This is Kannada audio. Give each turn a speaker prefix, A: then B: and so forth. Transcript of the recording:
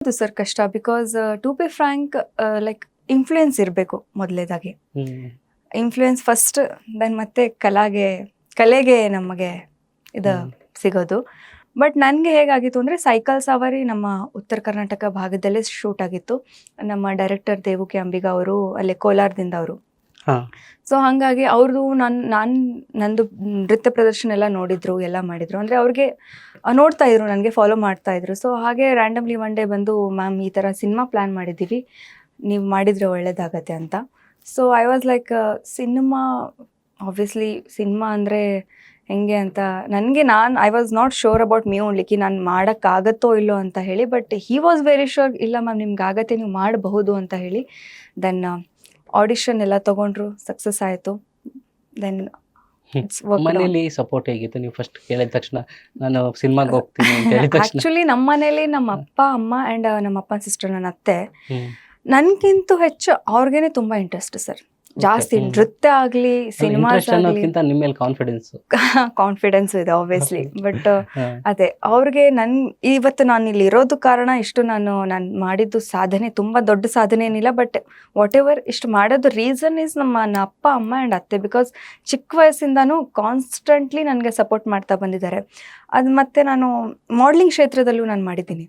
A: ಹೌದು ಸರ್ ಕಷ್ಟ because to be frank like influence ಇರಬೇಕು ಮೊದಲೇದಾಗಿ. ಇನ್ಫ್ಲೂಯೆನ್ಸ್ ಫಸ್ಟ್, ದೆನ್ ಮತ್ತೆ ಕಲೆಗೆ ನಮಗೆ ಇದು ಸಿಗೋದು. ಬಟ್ ನನಗೆ ಹೇಗಾಗಿತ್ತು ಅಂದರೆ ಸೈಕಲ್ ಸವಾರಿ ನಮ್ಮ ಉತ್ತರ ಕರ್ನಾಟಕ ಭಾಗದಲ್ಲೇ ಶೂಟ್ ಆಗಿತ್ತು. ನಮ್ಮ ಡೈರೆಕ್ಟರ್ ದೇವುಕೆ ಅಂಬಿಗಾ ಅವರು ಅಲ್ಲೇ ಕೋಲಾರದಿಂದ ಅವರು. ಸೊ ಹಾಗಾಗಿ ಅವ್ರದ್ದು ನಂದು ನೃತ್ಯ ಪ್ರದರ್ಶನ ಎಲ್ಲ ನೋಡಿದ್ರು, ಎಲ್ಲ ಮಾಡಿದ್ರು. ಅಂದರೆ ಅವ್ರಿಗೆ ನೋಡ್ತಾ ಇದ್ರು, ನನಗೆ ಫಾಲೋ ಮಾಡ್ತಾ ಇದ್ರು. ಸೊ ಹಾಗೆ ರ್ಯಾಂಡಮ್ಲಿ ಒನ್ ಡೇ ಬಂದು, ಮ್ಯಾಮ್ ಈ ಥರ ಸಿನಿಮಾ ಪ್ಲ್ಯಾನ್ ಮಾಡಿದ್ದೀವಿ, ನೀವು ಮಾಡಿದರೆ ಒಳ್ಳೇದಾಗತ್ತೆ ಅಂತ. So I was like cinema, obviously cinema ಅಂದರೆ ಹೆಂಗೆ ಅಂತ ನನಗೆ I was not sure about me ಓನ್ಲಿಕ್ಕೆ ನಾನು ಮಾಡೋಕ್ಕಾಗತ್ತೋ ಇಲ್ಲೋ ಅಂತ ಹೇಳಿ. But he was very sure, ಇಲ್ಲ ಮ್ಯಾಮ್ ನಿಮ್ಗೆ ಆಗತ್ತೆ, ನೀವು ಮಾಡಬಹುದು ಅಂತ ಹೇಳಿ. ದೆನ್ ಆಡಿಷನ್ ಎಲ್ಲ ತೊಗೊಂಡ್ರು, ಸಕ್ಸಸ್ ಆಯಿತು. ದೆನ್
B: ಮನೇಲಿ ಸಪೋರ್ಟ್ ಹೇಗಿತ್ತು? ನೀವು ಫಸ್ಟ್ ಕೇಳಿದ ತಕ್ಷಣ ನಾನು ಸಿನಿಮಾಗೆ ಹೋಗ್ತೀನಿ ಅಂತ ಹೇಳಿದ ತಕ್ಷಣ
A: ಆ್ಯಕ್ಚುಲಿ ನಮ್ಮ ಮನೇಲಿ ನಮ್ಮ ಅಪ್ಪ ಅಮ್ಮ ಆ್ಯಂಡ್ ನಮ್ಮ ಅಪ್ಪನ ಸಿಸ್ಟರ್, ನನ್ನ ಅತ್ತೆ, ನನಗಿಂತೂ ಹೆಚ್ಚು ಅವ್ರಿಗೇನೆ ತುಂಬ ಇಂಟ್ರೆಸ್ಟ್ ಸರ್. ಜಾಸ್ತಿ ನೃತ್ಯ ಆಗಲಿ, ಸಿನಿಮಾಸ್ ಆಗಲಿ,
B: ನಿಮ್ಮ ಮೇಲೆ
A: ಕಾನ್ಫಿಡೆನ್ಸ್ ಇದೆ ಆಬ್ವಿಯಸ್ಲಿ. ಬಟ್ ಅದೇ ಅವ್ರಿಗೆ ಇವತ್ತು ನಾನು ಇಲ್ಲಿ ಇರೋದು ಕಾರಣ, ಇಷ್ಟು ನಾನು ಮಾಡಿದ್ದು ಸಾಧನೆ, ತುಂಬ ದೊಡ್ಡ ಸಾಧನೆ ಏನಿಲ್ಲ. ಬಟ್ ವಾಟ್ ಎವರ್ ಇಷ್ಟು ಮಾಡೋದು ರೀಸನ್ ಈಸ್ ನಮ್ಮ ಅಪ್ಪ ಅಮ್ಮ ಆ್ಯಂಡ್ ಅತ್ತೆ. ಬಿಕಾಸ್ ಚಿಕ್ಕ ವಯಸ್ಸಿಂದನೂ ಕಾನ್ಸ್ಟೆಂಟ್ಲಿ ನನಗೆ ಸಪೋರ್ಟ್ ಮಾಡ್ತಾ ಬಂದಿದ್ದಾರೆ. ಅದು ಮತ್ತು ನಾನು ಮಾಡ್ಲಿಂಗ್ ಕ್ಷೇತ್ರದಲ್ಲೂ ನಾನು ಮಾಡಿದ್ದೀನಿ.